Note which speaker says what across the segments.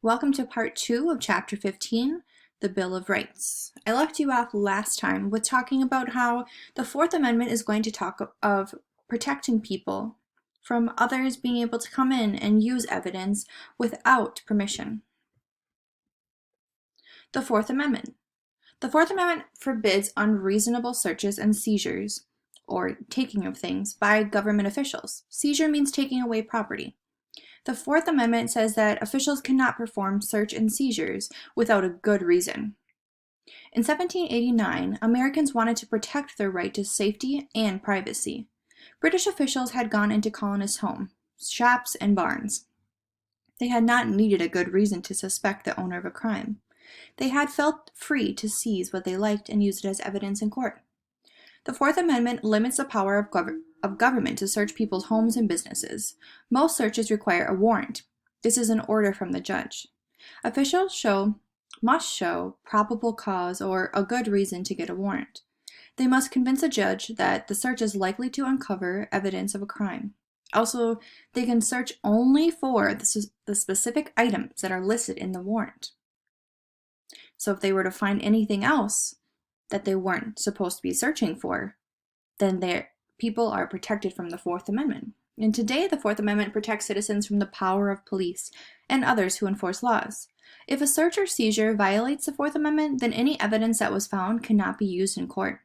Speaker 1: Welcome to part 2 of chapter 15, the Bill of Rights. I left you off last time with talking about how the Fourth Amendment is going to talk of protecting people from others being able to come in and use evidence without permission. The Fourth Amendment. The Fourth Amendment forbids unreasonable searches and seizures, or taking of things, by government officials. Seizure means taking away property. The Fourth Amendment says that officials cannot perform search and seizures without a good reason. In 1789, Americans wanted to protect their right to safety and privacy. British officials had gone into colonists' homes, shops, and barns. They had not needed a good reason to suspect the owner of a crime. They had felt free to seize what they liked and use it as evidence in court. The Fourth Amendment limits the power of government to search people's homes and businesses. Most searches require a warrant. This is an order from the judge. Officials must show probable cause or a good reason to get a warrant. They must convince a judge that the search is likely to uncover evidence of a crime. Also, they can search only for the specific items that are listed in the warrant. So if they were to find anything else that they weren't supposed to be searching for, then people are protected from the Fourth Amendment. And today, the Fourth Amendment protects citizens from the power of police and others who enforce laws. If a search or seizure violates the Fourth Amendment, then any evidence that was found cannot be used in court.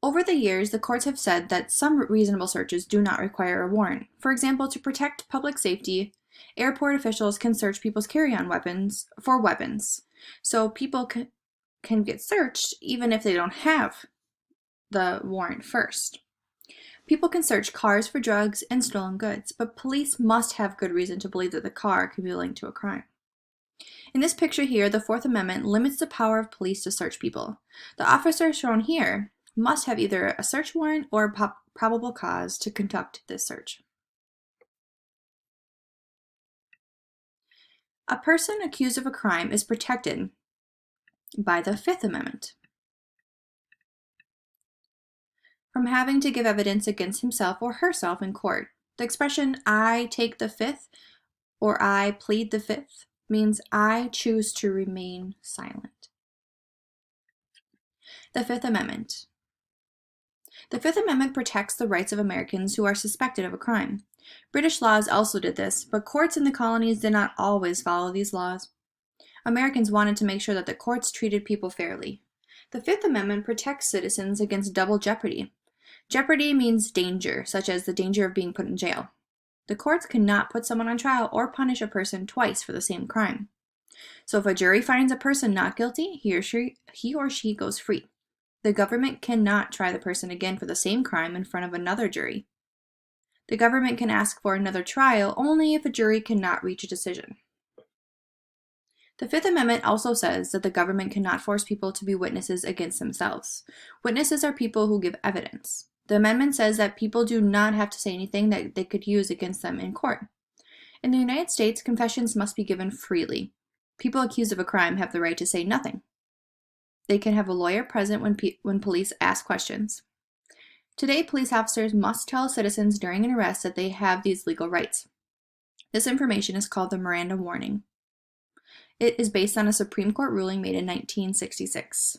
Speaker 1: Over the years, the courts have said that some reasonable searches do not require a warrant. For example, to protect public safety, airport officials can search people's carry-on weapons for weapons. So people can get searched even if they don't have the warrant first. People can search cars for drugs and stolen goods, but police must have good reason to believe that the car could be linked to a crime. In this picture here, the Fourth Amendment limits the power of police to search people. The officer shown here must have either a search warrant or probable cause to conduct this search. A person accused of a crime is protected by the Fifth Amendment from having to give evidence against himself or herself in court. The expression, "I take the Fifth" or "I plead the Fifth" means I choose to remain silent. The Fifth Amendment. The Fifth Amendment protects the rights of Americans who are suspected of a crime. British laws also did this, but courts in the colonies did not always follow these laws. Americans wanted to make sure that the courts treated people fairly. The Fifth Amendment protects citizens against double jeopardy. Jeopardy means danger, such as the danger of being put in jail. The courts cannot put someone on trial or punish a person twice for the same crime. So if a jury finds a person not guilty, he or she goes free. The government cannot try the person again for the same crime in front of another jury. The government can ask for another trial only if a jury cannot reach a decision. The Fifth Amendment also says that the government cannot force people to be witnesses against themselves. Witnesses are people who give evidence. The amendment says that people do not have to say anything that they could use against them in court. In the United States, confessions must be given freely. People accused of a crime have the right to say nothing. They can have a lawyer present when police ask questions. Today, police officers must tell citizens during an arrest that they have these legal rights. This information is called the Miranda Warning. It is based on a Supreme Court ruling made in 1966.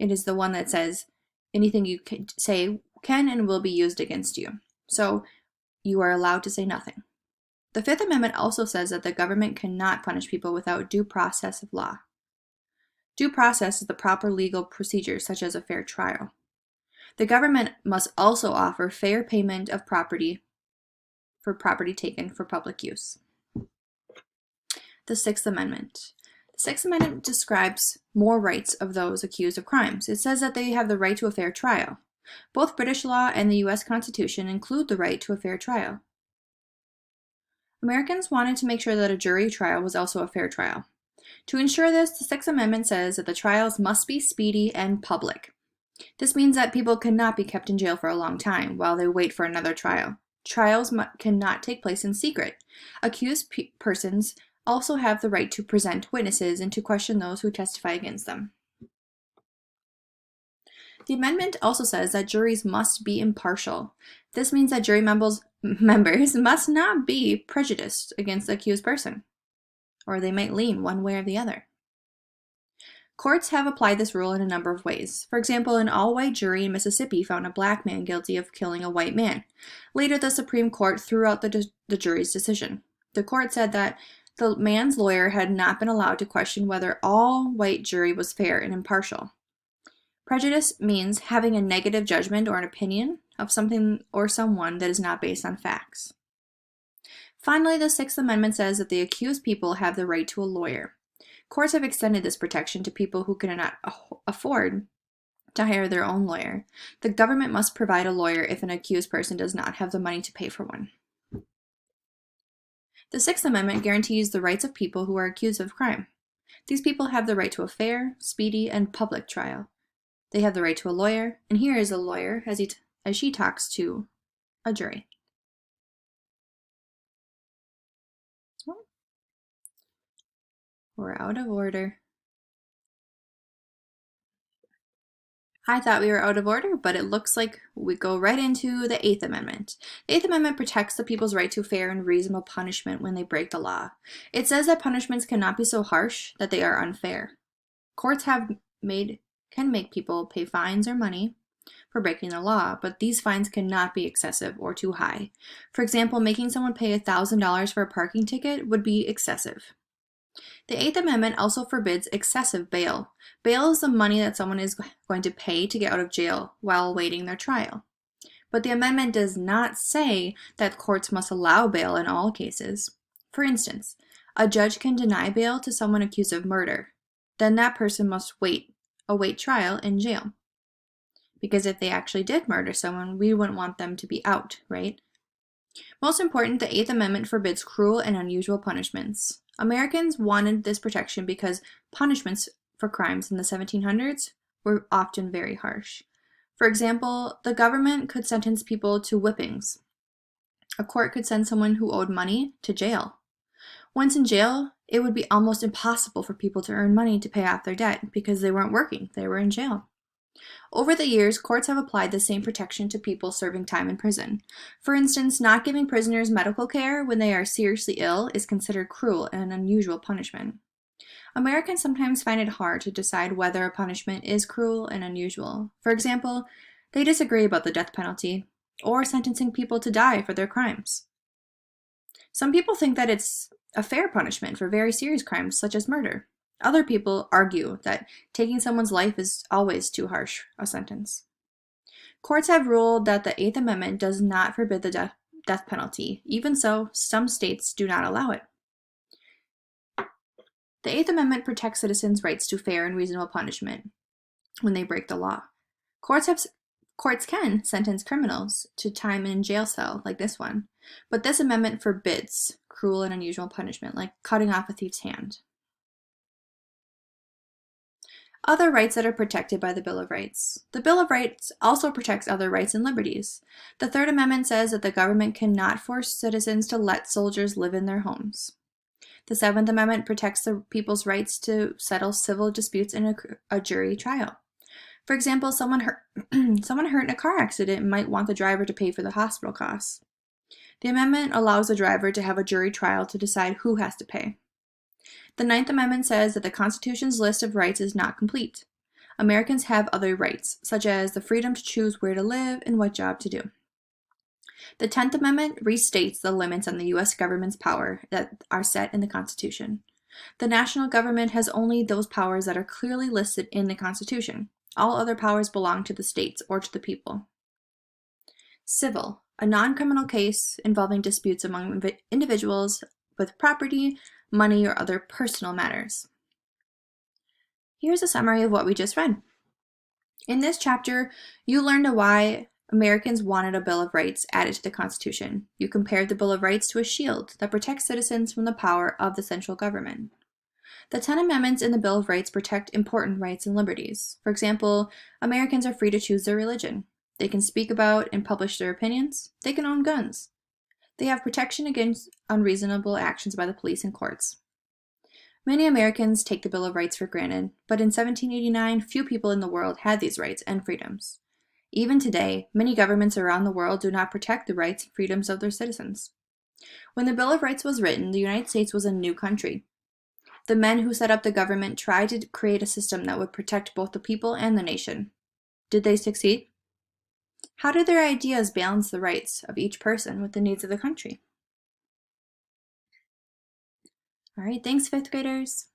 Speaker 1: It is the one that says anything you say can and will be used against you. So you are allowed to say nothing. The Fifth Amendment also says that the government cannot punish people without due process of law. Due process is the proper legal procedure, such as a fair trial. The government must also offer fair payment of property for property taken for public use. The Sixth Amendment. The Sixth Amendment describes more rights of those accused of crimes. It says that they have the right to a fair trial. Both British law and the U.S. Constitution include the right to a fair trial. Americans wanted to make sure that a jury trial was also a fair trial. To ensure this, the Sixth Amendment says that the trials must be speedy and public. This means that people cannot be kept in jail for a long time while they wait for another trial. Trials cannot take place in secret. Accused persons also have the right to present witnesses and to question those who testify against them. The amendment also says that juries must be impartial. This means that jury members members must not be prejudiced against the accused person, or they might lean one way or the other. Courts have applied this rule in a number of ways. For example, an all-white jury in Mississippi found a black man guilty of killing a white man. Later, the Supreme Court threw out the jury's decision. The court said that the man's lawyer had not been allowed to question whether all-white jury was fair and impartial. Prejudice means having a negative judgment or an opinion of something or someone that is not based on facts. Finally, the Sixth Amendment says that the accused people have the right to a lawyer. Courts have extended this protection to people who cannot afford to hire their own lawyer. The government must provide a lawyer if an accused person does not have the money to pay for one. The Sixth Amendment guarantees the rights of people who are accused of crime. These people have the right to a fair, speedy, and public trial. They have the right to a lawyer, and here is a lawyer as she talks to a jury. We're out of order. I thought we were out of order, but it looks like we go right into the Eighth Amendment. The Eighth Amendment protects the people's right to fair and reasonable punishment when they break the law. It says that punishments cannot be so harsh that they are unfair. Courts can make people pay fines or money for breaking the law, but these fines cannot be excessive or too high. For example, making someone pay $1,000 for a parking ticket would be excessive. The Eighth Amendment also forbids excessive bail. Bail is the money that someone is going to pay to get out of jail while awaiting their trial. But the amendment does not say that courts must allow bail in all cases. For instance, a judge can deny bail to someone accused of murder. Then that person must await trial in jail. Because if they actually did murder someone, we wouldn't want them to be out, right? Most important, the Eighth Amendment forbids cruel and unusual punishments. Americans wanted this protection because punishments for crimes in the 1700s were often very harsh. For example, the government could sentence people to whippings. A court could send someone who owed money to jail. Once in jail, it would be almost impossible for people to earn money to pay off their debt because they weren't working, they were in jail. Over the years, courts have applied the same protection to people serving time in prison. For instance, not giving prisoners medical care when they are seriously ill is considered cruel and an unusual punishment. Americans sometimes find it hard to decide whether a punishment is cruel and unusual. For example, they disagree about the death penalty or sentencing people to die for their crimes. Some people think that it's a fair punishment for very serious crimes such as murder. Other people argue that taking someone's life is always too harsh a sentence. Courts have ruled that the Eighth Amendment does not forbid the death penalty. Even so, some states do not allow it. The Eighth Amendment protects citizens' rights to fair and reasonable punishment when they break the law. Courts can sentence criminals to time in jail cell like this one, but this amendment forbids cruel and unusual punishment like cutting off a thief's hand. Other rights that are protected by the Bill of Rights. The Bill of Rights also protects other rights and liberties. The Third Amendment says that the government cannot force citizens to let soldiers live in their homes. The Seventh Amendment protects the people's rights to settle civil disputes in a jury trial. For example, someone hurt in a car accident might want the driver to pay for the hospital costs. The amendment allows the driver to have a jury trial to decide who has to pay. The Ninth Amendment says that the Constitution's list of rights is not complete. Americans have other rights, such as the freedom to choose where to live and what job to do. The 10th Amendment restates the limits on the U.S. government's power that are set in the Constitution. The national government has only those powers that are clearly listed in the Constitution. All other powers belong to the states or to the people. Civil, a non-criminal case involving disputes among individuals with property, money, or other personal matters. Here's a summary of what we just read. In this chapter, you learned why Americans wanted a Bill of Rights added to the Constitution. You compared the Bill of Rights to a shield that protects citizens from the power of the central government. The 10 amendments in the Bill of Rights protect important rights and liberties. For example, Americans are free to choose their religion. They can speak about and publish their opinions. They can own guns. They have protection against unreasonable actions by the police and courts. Many Americans take the Bill of Rights for granted, but in 1789, few people in the world had these rights and freedoms. Even today, many governments around the world do not protect the rights and freedoms of their citizens. When the Bill of Rights was written, the United States was a new country. The men who set up the government tried to create a system that would protect both the people and the nation. Did they succeed? How did their ideas balance the rights of each person with the needs of the country? All right, thanks, fifth graders.